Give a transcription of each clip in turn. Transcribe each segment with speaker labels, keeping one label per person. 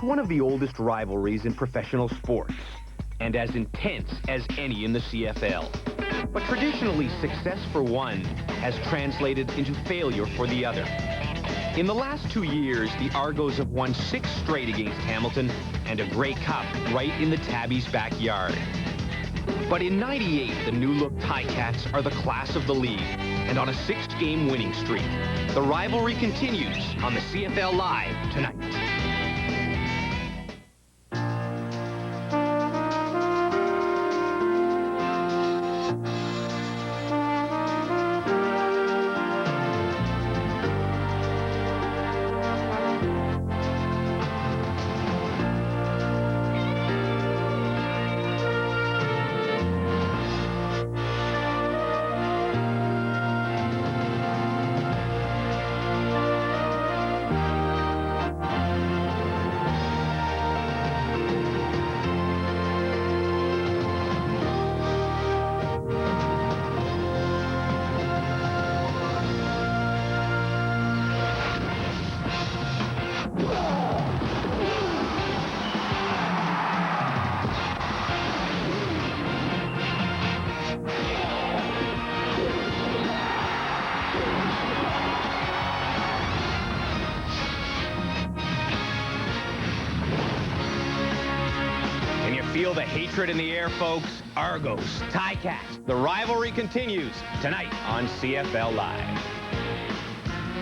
Speaker 1: one of the oldest rivalries in professional sports, and as intense as any in the CFL. But traditionally, success for one has translated into failure for the other. In the last 2 years, the Argos have won 6 straight against Hamilton and a Grey Cup right in the Tabby's backyard. But in '98, the new-look Ticats are the class of the league, and on a 6-game winning streak. The rivalry continues on the CFL Live tonight. Feel the hatred in the air, folks. Argos, Ticats. The rivalry continues tonight on CFL Live.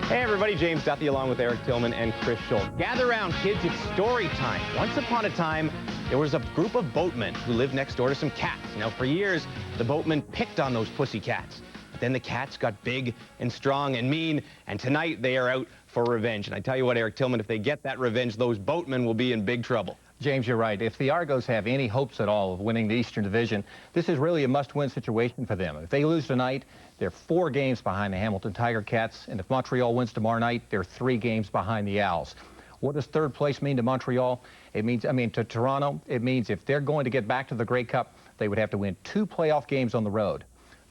Speaker 1: Hey everybody, James Duthie along with Eric Tillman and Chris Schultz. Gather around, kids, it's story time. Once upon a time, there was a group of boatmen who lived next door to some cats. Now, for years, the boatmen picked on those pussy cats. But then the cats got big and strong and mean, and tonight they are out for revenge. And I tell you what, Eric Tillman, if they get that revenge, those boatmen will be in big trouble.
Speaker 2: James, you're right. If the Argos have any hopes at all of winning the Eastern Division, this is really a must-win situation for them. If they lose tonight, they're 4 games behind the Hamilton Tiger Cats, and if Montreal wins tomorrow night, they're 3 games behind the Owls. What does third place mean to Montreal? It means, to Toronto, it means if they're going to get back to the Grey Cup, they would have to win 2 playoff games on the road,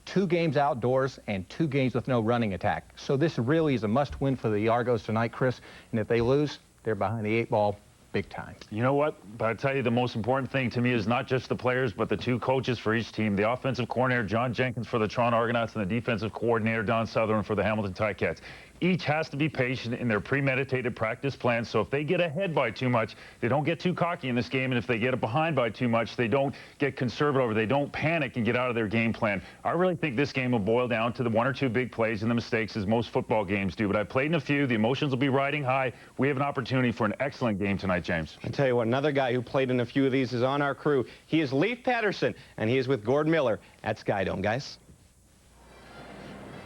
Speaker 2: 2 games outdoors, and 2 games with no running attack. So this really is a must-win for the Argos tonight, Chris, and if they lose, they're behind the 8 ball. Big time.
Speaker 3: You know what? But I tell you, the most important thing to me is not just the players, but the 2 coaches for each team. The offensive coordinator, John Jenkins, for the Toronto Argonauts, and the defensive coordinator, Don Sutherland, for the Hamilton Ticats. Each has to be patient in their premeditated practice plans, so if they get ahead by too much, they don't get too cocky in this game, and if they get behind by too much, they don't get conservative, or they don't panic and get out of their game plan. I really think this game will boil down to the 1 or 2 big plays and the mistakes, as most football games do, but I've played in a few. The emotions will be riding high. We have an opportunity for an excellent game tonight, James.
Speaker 1: I tell you what, another guy who played in a few of these is on our crew. He is Leif Patterson, and he is with Gord Miller at Skydome. Guys?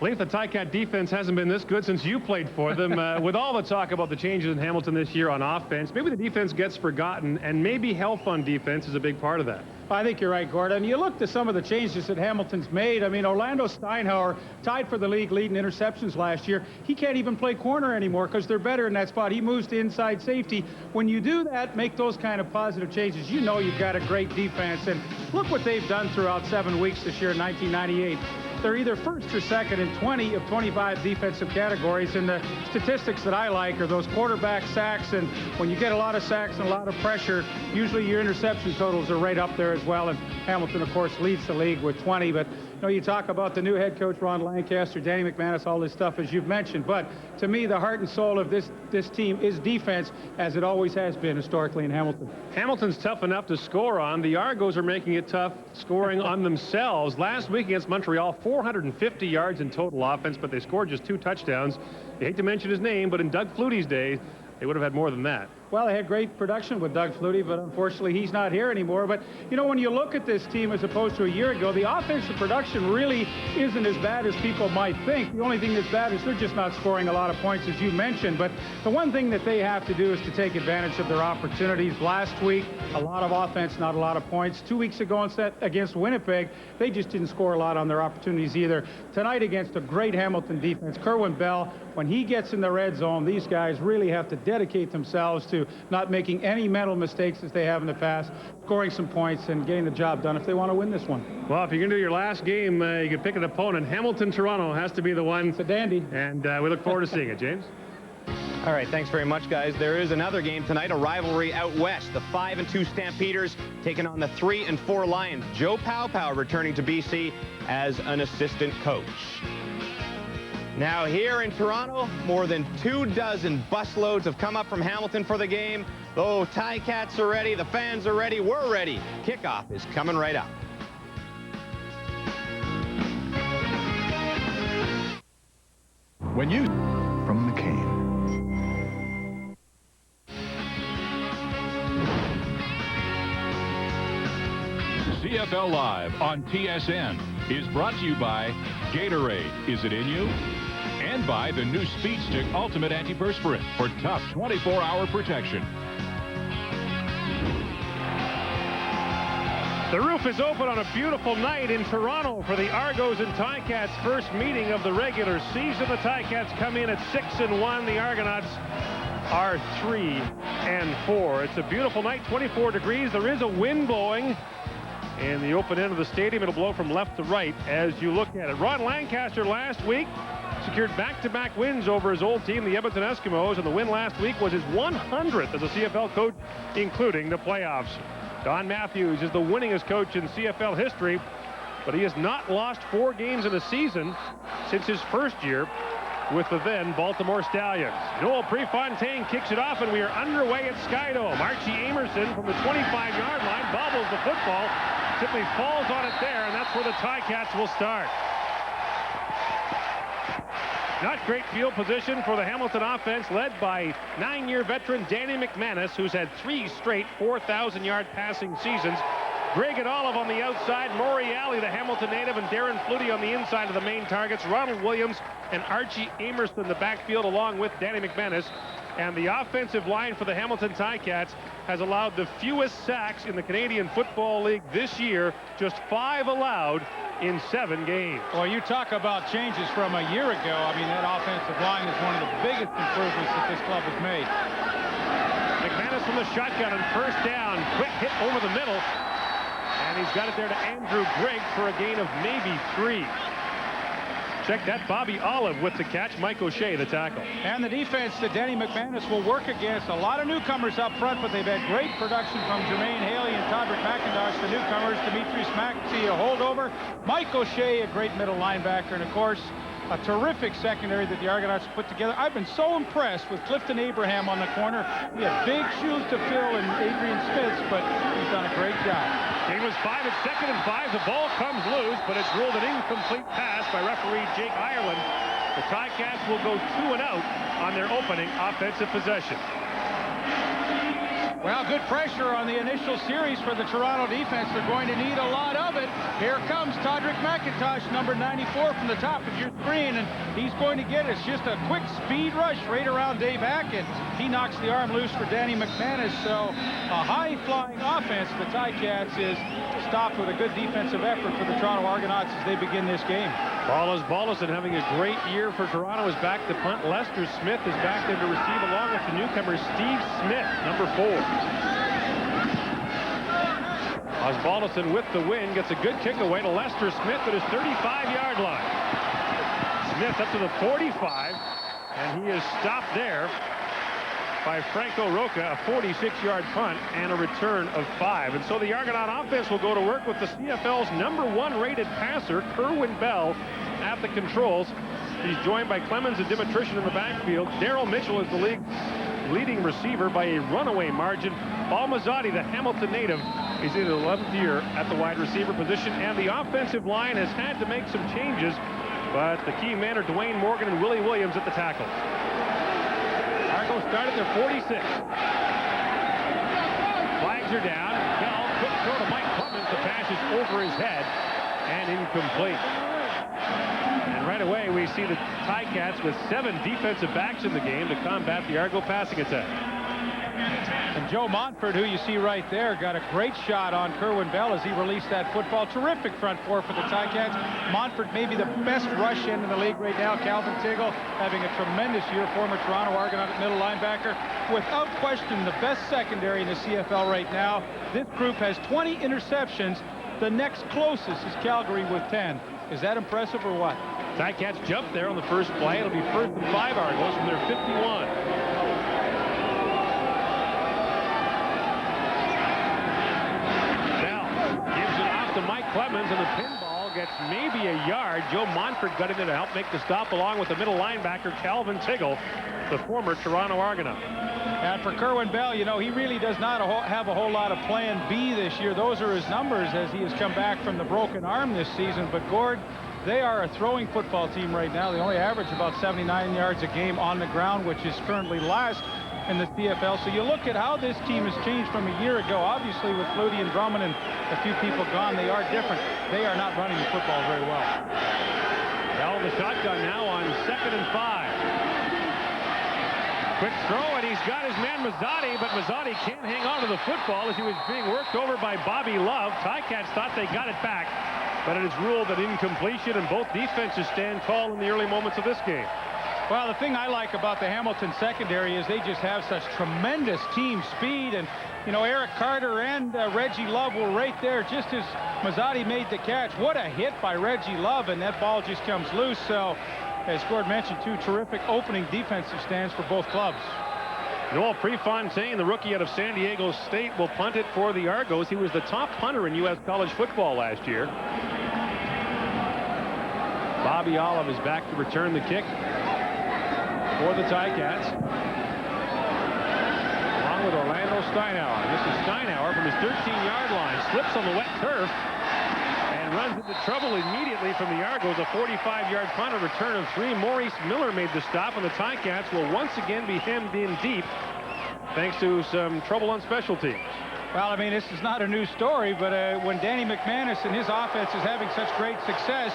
Speaker 4: Leif, the Ticat defense hasn't been this good since you played for them. With all the talk about the changes in Hamilton this year on offense, maybe the defense gets forgotten, and maybe health on defense is a big part of that.
Speaker 5: I think you're right, Gordon. You look to some of the changes that Hamilton's made. I mean, Orlando Steinhauer tied for the league lead in interceptions last year. He can't even play corner anymore because they're better in that spot. He moves to inside safety. When you do that, make those kind of positive changes, you know you've got a great defense. And look what they've done throughout 7 weeks this year in 1998. They're either first or second in 20 of 25 defensive categories, and the statistics that I like are those quarterback sacks, and when you get a lot of sacks and a lot of pressure, usually your interception totals are right up there as well, and Hamilton, of course, leads the league with 20, but you know, you talk about the new head coach, Ron Lancaster, Danny McManus, all this stuff, as you've mentioned, but to me, the heart and soul of this team is defense, as it always has been historically in Hamilton.
Speaker 4: Hamilton's tough enough to score on. The Argos are making it tough scoring on themselves. Last week against Montreal, 450 yards in total offense, but they scored just 2 touchdowns. You hate to mention his name, but in Doug Flutie's day, they would have had more than that.
Speaker 5: Well, they had great production with Doug Flutie, but unfortunately he's not here anymore. But, you know, when you look at this team as opposed to a year ago, the offensive production really isn't as bad as people might think. The only thing that's bad is they're just not scoring a lot of points, as you mentioned. But the one thing that they have to do is to take advantage of their opportunities. Last week, a lot of offense, not a lot of points. 2 weeks ago against Winnipeg, they just didn't score a lot on their opportunities either. Tonight against a great Hamilton defense, Kerwin Bell, when he gets in the red zone, these guys really have to dedicate themselves to not making any mental mistakes as they have in the past, scoring some points and getting the job done if they want to win this one.
Speaker 4: Well, if you're going to do your last game, you can pick an opponent. Hamilton-Toronto has to be the one.
Speaker 5: It's a dandy.
Speaker 4: And we look forward to seeing it, James.
Speaker 1: All right, thanks very much, guys. There is another game tonight, a rivalry out west. The 5-2 Stampeders taking on the 3-4 Lions. Joe Pow returning to BC as an assistant coach. Now here in Toronto, more than 24 busloads have come up from Hamilton for the game. Oh, Ticats are ready, the fans are ready, we're ready. Kickoff is coming right up.
Speaker 6: When you from McCain. CFL Live on TSN is brought to you by Gatorade. Is it in you? And by the new Speed Stick Ultimate Antiperspirant for tough 24-hour protection.
Speaker 4: The roof is open on a beautiful night in Toronto for the Argos and Ticats first meeting of the regular season. The Ticats come in at 6-1. The Argonauts are 3-4. It's a beautiful night, 24 degrees. There is a wind blowing in the open end of the stadium. It'll blow from left to right as you look at it. Ron Lancaster last week secured back-to-back wins over his old team, the Edmonton Eskimos, and the win last week was his 100th as a CFL coach, including the playoffs. Don Matthews is the winningest coach in CFL history, but he has not lost 4 games in a season since his first year with the then Baltimore Stallions. Noel Prefontaine kicks it off, and we are underway at Skydome. Archie Amerson from the 25-yard line bobbles the football, simply falls on it there, and that's where the Ticats will start. Not great field position for the Hamilton offense, led by 9-year veteran Danny McManus, who's had 3 straight 4,000-yard passing seasons. Greg and Olive on the outside, Maury Alley, the Hamilton native, and Darren Flutie on the inside of the main targets. Ronald Williams and Archie Amerson in the backfield, along with Danny McManus. And the offensive line for the Hamilton Ticats has allowed the fewest sacks in the Canadian Football League this year, just 5 allowed in 7 games.
Speaker 5: Well, you talk about changes from a year ago. I mean, that offensive line is one of the biggest improvements that this club has made.
Speaker 4: McManus from the shotgun on first down. Quick hit over the middle. And he's got it there to Andrew Grigg for a gain of maybe 3. Check that. Bobby Olive with the catch. Mike O'Shea, the tackle.
Speaker 5: And the defense that Danny McManus will work against. A lot of newcomers up front, but they've had great production from Jermaine Haley and Todrick McIntosh, the newcomers. Demetrius Maxey, a holdover. Mike O'Shea, a great middle linebacker. And, of course, a terrific secondary that the Argonauts put together. I've been so impressed with Clifton Abraham on the corner. We have big shoes to fill in Adrian Smith, but he's done a great job.
Speaker 4: Game was 5 at 2nd and 5. The ball comes loose, but it's ruled an incomplete pass by referee Jake Ireland. The Ticats will go 2 and out on their opening offensive possession.
Speaker 5: Well, good pressure on the initial series for the Toronto defense. They're going to need a lot of it. Here comes Todrick McIntosh, number 94 from the top of your screen, and he's going to get it. It's just a quick speed rush right around Dave Hackett. He knocks the arm loose for Danny McManus, so a high-flying offense. The Ticats is stopped with a good defensive effort for the Toronto Argonauts as they begin this game.
Speaker 4: Paulus Ballison having a great year for Toronto is back to punt. Lester Smith is back there to receive along with the newcomer Steve Smith, number 4. Osbaldiston with the win gets a good kick away to Lester Smith at his 35-yard line. Smith up to the 45, and he is stopped there by Franco Roca, a 46-yard punt and a return of 5. And so the Argonaut offense will go to work with the CFL's #1 rated passer, Kerwin Bell, at the controls. He's joined by Clemens and Dimitrition in the backfield. Daryl Mitchell is the league's leading receiver by a runaway margin. Paul Mazzotti, the Hamilton native, is in his 11th year at the wide receiver position, and the offensive line has had to make some changes, but the key men are Dwayne Morgan and Willie Williams at the tackle. Argos started their 46. Flags are down. Bell, quick throw to Mike Clemens. The pass is over his head and incomplete. And right away, we see the Ticats with 7 defensive backs in the game to combat the Argo passing attack.
Speaker 5: And Joe Montford, who you see right there, got a great shot on Kerwin Bell as he released that football. Terrific front four for the Ticats. Montford may be the best rush end in the league right now. Calvin Tiggle having a tremendous year. Former Toronto Argonaut at middle linebacker. Without question, the best secondary in the CFL right now. This group has 20 interceptions. The next closest is Calgary with 10. Is that impressive or what?
Speaker 4: Ticats jump there on the first play. It'll be 1st and 5 Argos from their 51. Bell gives it off to Mike Clemens, and the pinball gets maybe a yard. Joe Montford got in there to help make the stop along with the middle linebacker Calvin Tiggle, the former Toronto Argonaut.
Speaker 5: And for Kerwin Bell, you know, he really does not have a whole lot of plan B this year. Those are his numbers as he has come back from the broken arm this season. But Gord, they are a throwing football team right now. They only average about 79 yards a game on the ground, which is currently last in the CFL. So you look at how this team has changed from a year ago. Obviously, with Flutie and Drummond and a few people gone, they are different. They are not running the football very well.
Speaker 4: Bell the shotgun now on 2nd and 5. Quick throw, and he's got his man Mazzotti, but Mazzotti can't hang on to the football as he was being worked over by Bobby Love. Ticats thought they got it back, but it is ruled an incompletion, and both defenses stand tall in the early moments of this game.
Speaker 5: Well, the thing I like about the Hamilton secondary is they just have such tremendous team speed, and you know, Eric Carter and Reggie Love were right there just as Mazzotti made the catch. What a hit by Reggie Love, and that ball just comes loose. So, as Gord mentioned, two terrific opening defensive stands for both clubs.
Speaker 4: Noel Prefontaine, the rookie out of San Diego State, will punt it for the Argos. He was the top punter in U.S. college football last year. Bobby Olive is back to return the kick for the Ticats, along with Orlando Steinauer. This is Steinauer from his 13-yard line, slips on the wet turf, and runs into trouble immediately from the Argos. A 45-yard punt, a return of 3. Maurice Miller made the stop, and the Ticats will once again be hemmed in deep thanks to some trouble on special teams.
Speaker 5: Well, I mean, this is not a new story, but when Danny McManus and his offense is having such great success,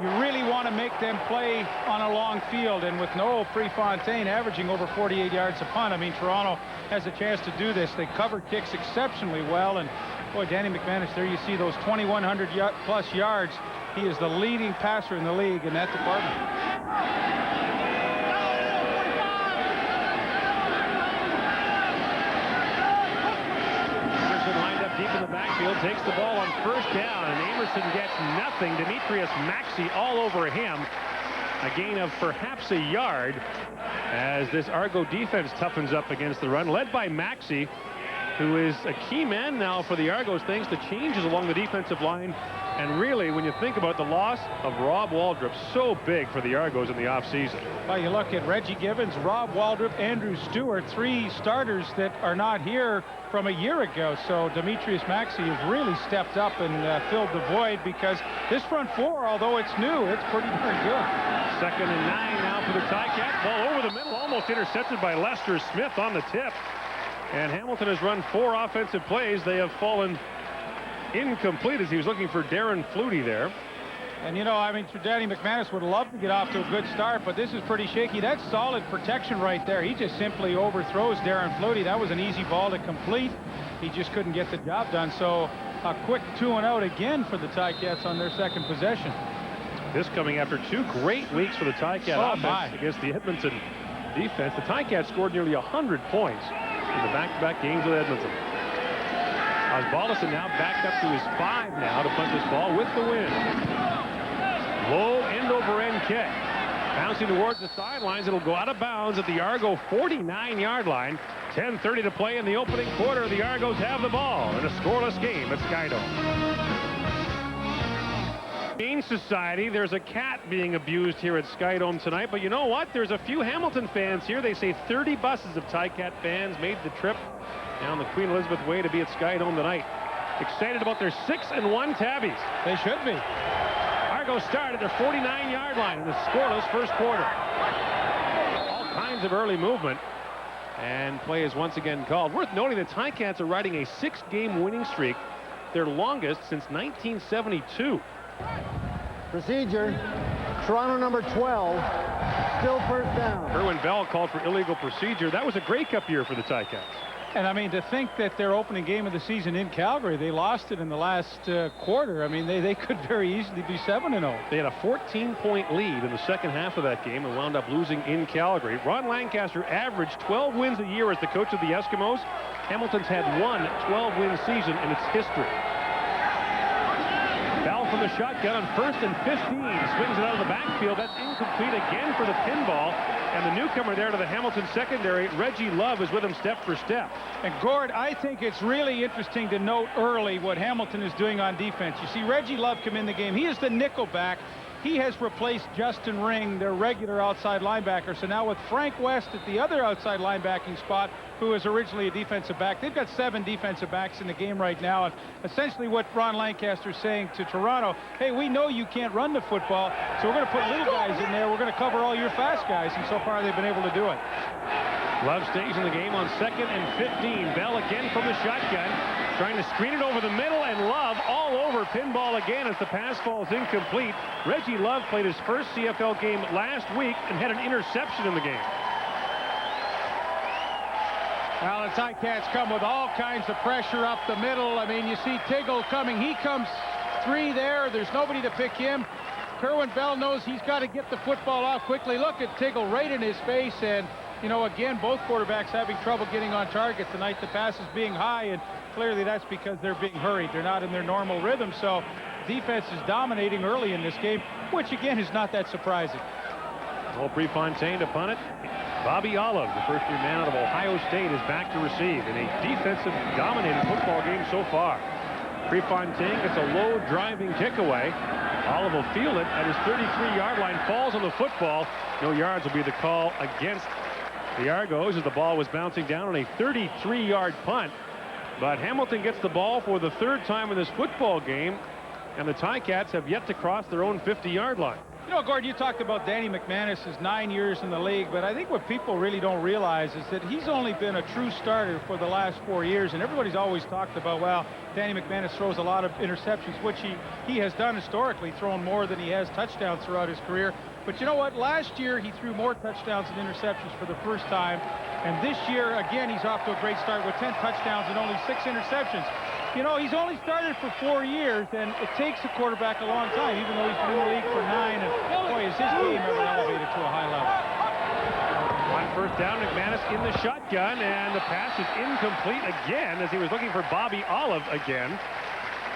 Speaker 5: you really want to make them play on a long field. And with Noel Prefontaine averaging over 48 yards a punt, I mean, Toronto has a chance to do this. They cover kicks exceptionally well, and boy, Danny McManus, there you see those 2,100 plus yards. He is the leading passer in the league in that department.
Speaker 4: Emerson lined up deep in the backfield, takes the ball on 1st down, and Emerson gets nothing. Demetrius Maxey all over him. A gain of perhaps a yard as this Argo defense toughens up against the run, led by Maxey, who is a key man now for the Argos thanks to changes along the defensive line. And really, when you think about the loss of Rob Waldrop, so big for the Argos in the offseason.
Speaker 5: Well, you look at Reggie Gibbons, Rob Waldrop, Andrew Stewart, 3 starters that are not here from a year ago. So Demetrius Maxey has really stepped up and filled the void, because this front 4, although it's new, it's pretty darn good.
Speaker 4: 2nd and 9 now for the Ticats. Ball over the middle, almost intercepted by Lester Smith on the tip. And Hamilton has run 4 offensive plays. They have fallen incomplete as he was looking for Darren Flutie there.
Speaker 5: And, you know, I mean, Danny McManus would love to get off to a good start, but this is pretty shaky. That's solid protection right there. He just simply overthrows Darren Flutie. That was an easy ball to complete. He just couldn't get the job done. So a quick 2-and-out again for the Ticats on their 2nd possession.
Speaker 4: This coming after 2 great weeks for the Ticat offense against the Edmonton defense. The Ticats scored nearly 100 points in the back-to-back games with Edmonton. Osbaldiston now backed up to his 5 now to punt this ball with the win. Low end-over-end kick. Bouncing towards the sidelines. It'll go out of bounds at the Argo 49-yard line. 10:30 to play in the opening quarter. The Argos have the ball in a scoreless game at Skydome. Maine Society, there's a cat being abused here at Skydome tonight, but you know what? There's a few Hamilton fans here. They say 30 buses of Ticat fans made the trip down the Queen Elizabeth Way to be at Skydome tonight. Excited about their 6-1 tabbies.
Speaker 5: They should be.
Speaker 4: Argos start at their 49-yard line in the scoreless first quarter. All kinds of early movement, and play is once again called. Worth noting that Ticats are riding a 6-game winning streak, their longest since 1972.
Speaker 7: Procedure, Toronto number 12, still 1st down.
Speaker 4: Kerwin Bell called for illegal procedure. That was a Grey Cup year for the Ticats.
Speaker 5: And I mean, to think that their opening game of the season in Calgary, they lost it in the last quarter. I mean, they could very easily be 7-0.
Speaker 4: They had a 14-point lead in the second half of that game and wound up losing in Calgary. Ron Lancaster averaged 12 wins a year as the coach of the Eskimos. Hamilton's had one 12-win season in its history. Bell from the shotgun on 1st and 15. Swings it out of the backfield. That's incomplete again for the pinball. And the newcomer there to the Hamilton secondary, Reggie Love, is with him step for step.
Speaker 5: And Gord, I think it's really interesting to note early what Hamilton is doing on defense. You see Reggie Love come in the game. He is the nickel back. He has replaced Justin Ring, their regular outside linebacker. So now with Frank West at the other outside linebacking spot, who was originally a defensive back, they've got 7 defensive backs in the game right now. And essentially what Ron Lancaster's saying to Toronto, hey, we know you can't run the football, so we're going to put little guys in there. We're going to cover all your fast guys. And so far they've been able to do it.
Speaker 4: Love stays in the game on 2nd and 15. Bell again from the shotgun, trying to screen it over the middle, and Love all over pinball again as the pass falls incomplete. Reggie Love played his first CFL game last week and had an interception in the game.
Speaker 5: Well, the Ticats come with all kinds of pressure up the middle. I mean, you see Tiggle coming. He comes 3 there. There's nobody to pick him. Kerwin Bell knows he's got to get the football off quickly. Look at Tiggle right in his face. And, you know, again, both quarterbacks having trouble getting on target tonight. The pass is being high, and clearly that's because they're being hurried. They're not in their normal rhythm. So defense is dominating early in this game, which, again, is not that surprising.
Speaker 4: Well, Prefontaine to punt it. Bobby Olive, the first-year man out of Ohio State, is back to receive in a defensive-dominated football game so far. Prefontaine gets a low driving kick away. Olive will field it at his 33-yard line, falls on the football. No yards will be the call against the Argos as the ball was bouncing down on a 33-yard punt. But Hamilton gets the ball for the 3rd time in this football game, and the Ticats have yet to cross their own 50-yard line.
Speaker 5: You know, Gord, you talked about Danny McManus's 9 years in the league, but I think what people really don't realize is that he's only been a true starter for the last 4 years, and everybody's always talked about, well, Danny McManus throws a lot of interceptions, which he has done historically, thrown more than he has touchdowns throughout his career. But you know what? Last year, he threw more touchdowns than interceptions for the first time, and this year, again, he's off to a great start with 10 touchdowns and only 6 interceptions. You know, he's only started for 4 years, and it takes a quarterback a long time, even though he's been in the league for 9. And boy, is his game ever elevated to a high level.
Speaker 4: On 1st down, McManus in the shotgun, and the pass is incomplete again as he was looking for Bobby Olive again.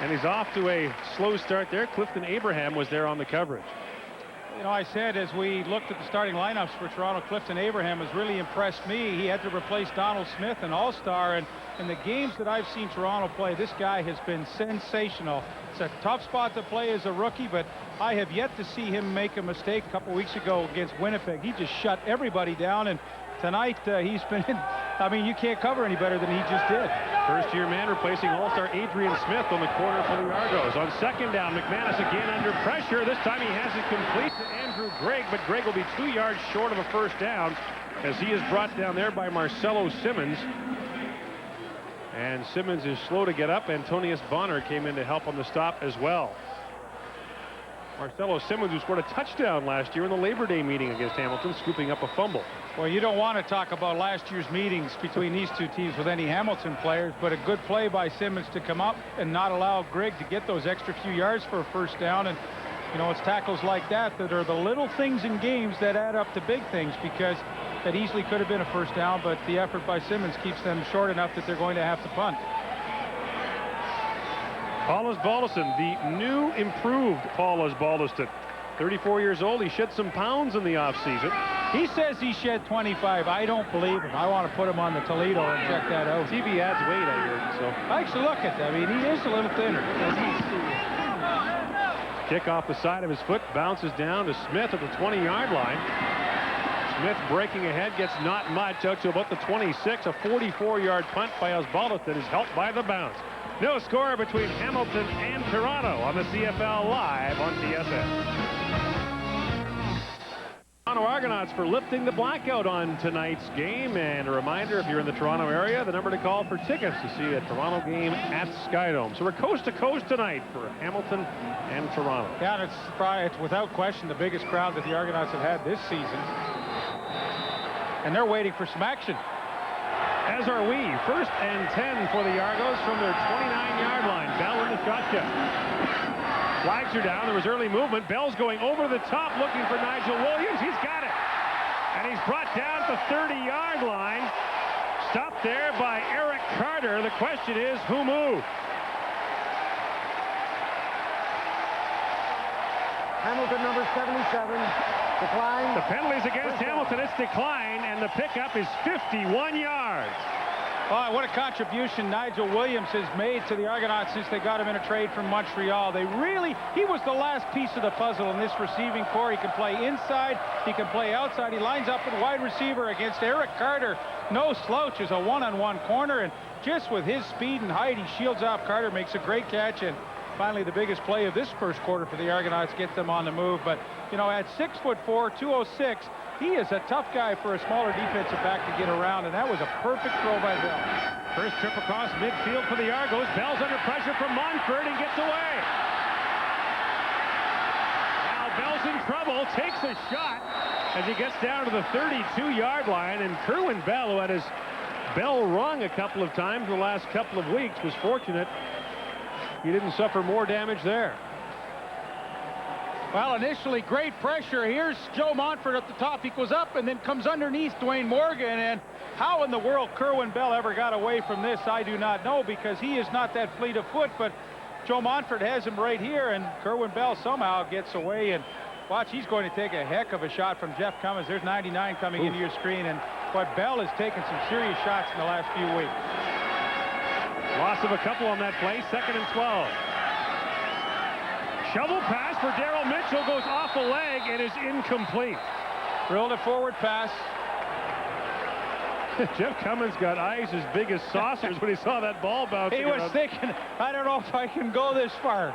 Speaker 4: And he's off to a slow start there. Clifton Abraham was there on the coverage.
Speaker 5: You know, I said as we looked at the starting lineups for Toronto, Clifton Abraham has really impressed me. He had to replace Donald Smith, an all-star, and in the games that I've seen Toronto play, this guy has been sensational. It's a tough spot to play as a rookie, but I have yet to see him make a mistake. A couple weeks ago against Winnipeg, he just shut everybody down, and tonight he's been I mean, you can't cover any better than he just did.
Speaker 4: First-year man replacing all-star Adrian Smith on the corner for the Argos. On 2nd down, McManus again under pressure. This time he has it complete to Andrew Gregg, but Gregg will be 2 yards short of a 1st down as he is brought down there by Marcelo Simmons. And Simmons is slow to get up. Antonius Bonner came in to help on the stop as well. Marcelo Simmons, who scored a touchdown last year in the Labor Day meeting against Hamilton, scooping up a fumble.
Speaker 5: Well, you don't want to talk about last year's meetings between these two teams with any Hamilton players, but a good play by Simmons to come up and not allow Gregg to get those extra few yards for a 1st down. And, you know, it's tackles like that are the little things in games that add up to big things, because that easily could have been a 1st down, but the effort by Simmons keeps them short enough that they're going to have to punt.
Speaker 4: Paul Osbaldiston, the new improved Paul Osbaldiston. 34 years old. He shed some pounds in the offseason.
Speaker 5: He says he shed 25. I don't believe him. I want to put him on the Toledo and check that out.
Speaker 4: TV adds weight, I heard. So
Speaker 5: actually, look at that. I mean, he is a little thinner.
Speaker 4: Kick off the side of his foot, bounces down to Smith at the 20-yard line. Smith breaking ahead, gets not much, out to about the 26. A 44-yard punt by Osbaldiston is helped by the bounce. No score between Hamilton and Toronto on the CFL Live on TSN. Toronto Argonauts for lifting the blackout on tonight's game. And a reminder, if you're in the Toronto area, the number to call for tickets to see a Toronto game at Skydome. So we're coast to coast tonight for Hamilton and Toronto.
Speaker 5: Yeah, it's without question the biggest crowd that the Argonauts have had this season. And they're waiting for some action.
Speaker 4: As are we. 1st and 10 for the Argos from their 29-yard line. Bell in the shotgun. Flags are down. There was early movement. Bell's going over the top looking for Nigel Williams. He's got it. And he's brought down at the 30-yard line. Stopped there by Eric Carter. The question is, who moved?
Speaker 7: Hamilton, number 77, declined.
Speaker 4: The penalties against Hamilton, it's declined, and the pickup is 51 yards.
Speaker 5: Oh, what a contribution Nigel Williams has made to the Argonauts since they got him in a trade from Montreal. He was the last piece of the puzzle in this receiving core. He can play inside, he can play outside. He lines up at wide receiver against Eric Carter. No slouch as a one-on-one corner, and just with his speed and height, he shields off Carter, makes a great catch, and finally the biggest play of this first quarter for the Argonauts gets them on the move. But, you know, at 6'4", 206, he is a tough guy for a smaller defensive back to get around, and that was a perfect throw by Bell.
Speaker 4: First trip across midfield for the Argos. Bell's under pressure from Montford and gets away. Now Bell's in trouble, takes a shot as he gets down to the 32-yard line, and Kerwin Bell, who had his bell rung a couple of times in the last couple of weeks, was fortunate he didn't suffer more damage there.
Speaker 5: Well, initially, great pressure. Here's Joe Montford at the top. He goes up and then comes underneath Dwayne Morgan. And how in the world Kerwin Bell ever got away from this, I do not know, because he is not that fleet of foot. But Joe Montford has him right here, and Kerwin Bell somehow gets away. And watch, he's going to take a heck of a shot from Jeff Cummins. There's 99 coming into your screen. And but Bell has taken some serious shots in the last few weeks.
Speaker 4: Loss of a couple on that play. 2nd and 12. Shovel pass for Daryl Mitchell, goes off a leg and is incomplete.
Speaker 5: Drilled a forward pass.
Speaker 4: Jeff Cummins got eyes as big as saucers when he saw that ball bouncing.
Speaker 5: He was thinking, I don't know if I can go this far.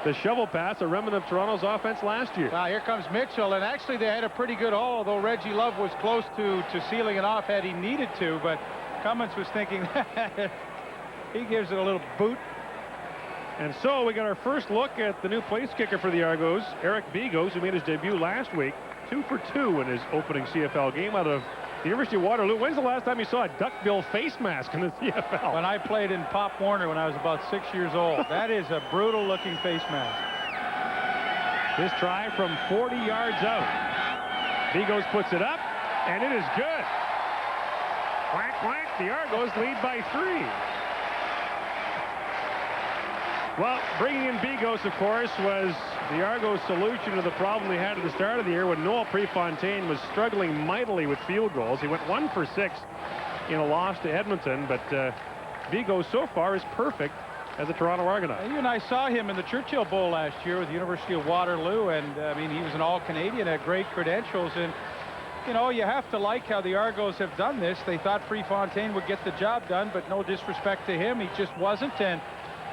Speaker 4: The shovel pass, a remnant of Toronto's offense last year.
Speaker 5: Now here comes Mitchell, and actually they had a pretty good haul, although Reggie Love was close to sealing it off had he needed to, but Cummins was thinking he gives it a little boot.
Speaker 4: And so we got our first look at the new place kicker for the Argos, Eric Begos, who made his debut last week. 2 for 2 in his opening CFL game out of the University of Waterloo. When's the last time you saw a duckbill face mask in the CFL?
Speaker 5: When I played in Pop Warner when I was about 6 years old. That is a brutal looking face mask.
Speaker 4: This try from 40 yards out. Begos puts it up, and it is good. Whack, whack. The Argos lead by 3. Well, bringing in Begos, of course, was the Argos' solution to the problem they had at the start of the year when Noel Prefontaine was struggling mightily with field goals. He went 1 for 6 in a loss to Edmonton, but Begos so far is perfect as a Toronto Argonaut.
Speaker 5: You and I saw him in the Churchill Bowl last year with the University of Waterloo, and I mean, he was an all-Canadian, had great credentials, and you know, you have to like how the Argos have done this. They thought Prefontaine would get the job done, but no disrespect to him, he just wasn't, and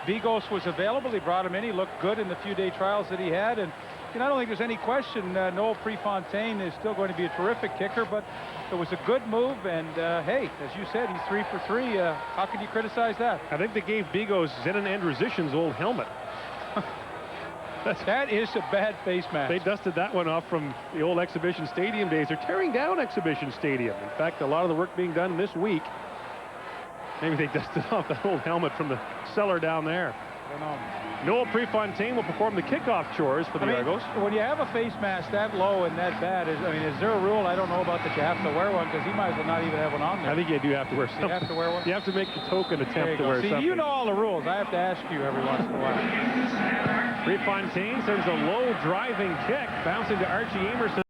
Speaker 5: Begos was available. He brought him in. He looked good in the few-day trials that he had. And you know, I don't think there's any question Noel Prefontaine is still going to be a terrific kicker, but it was a good move. And, hey, as you said, he's 3 for 3. How can you criticize that?
Speaker 4: I think they gave Begos Zenon Andrusic's old helmet.
Speaker 5: That is a bad face mask.
Speaker 4: They dusted that one off from the old Exhibition Stadium days. They're tearing down Exhibition Stadium. In fact, a lot of the work being done this week. Maybe they dusted off that old helmet from the cellar down there.
Speaker 5: I don't know.
Speaker 4: Noel Prefontaine will perform the kickoff chores for the Argos.
Speaker 5: When you have a face mask that low and that bad, is there a rule? I don't know about that you have to wear one, because he might as well not even have one on there.
Speaker 4: I think you do have to wear something.
Speaker 5: You have to wear one?
Speaker 4: You have to make a token attempt to wear something.
Speaker 5: See, you know all the rules. I have to ask you every once in a while.
Speaker 4: Prefontaine sends a low driving kick, bouncing to Archie Emerson.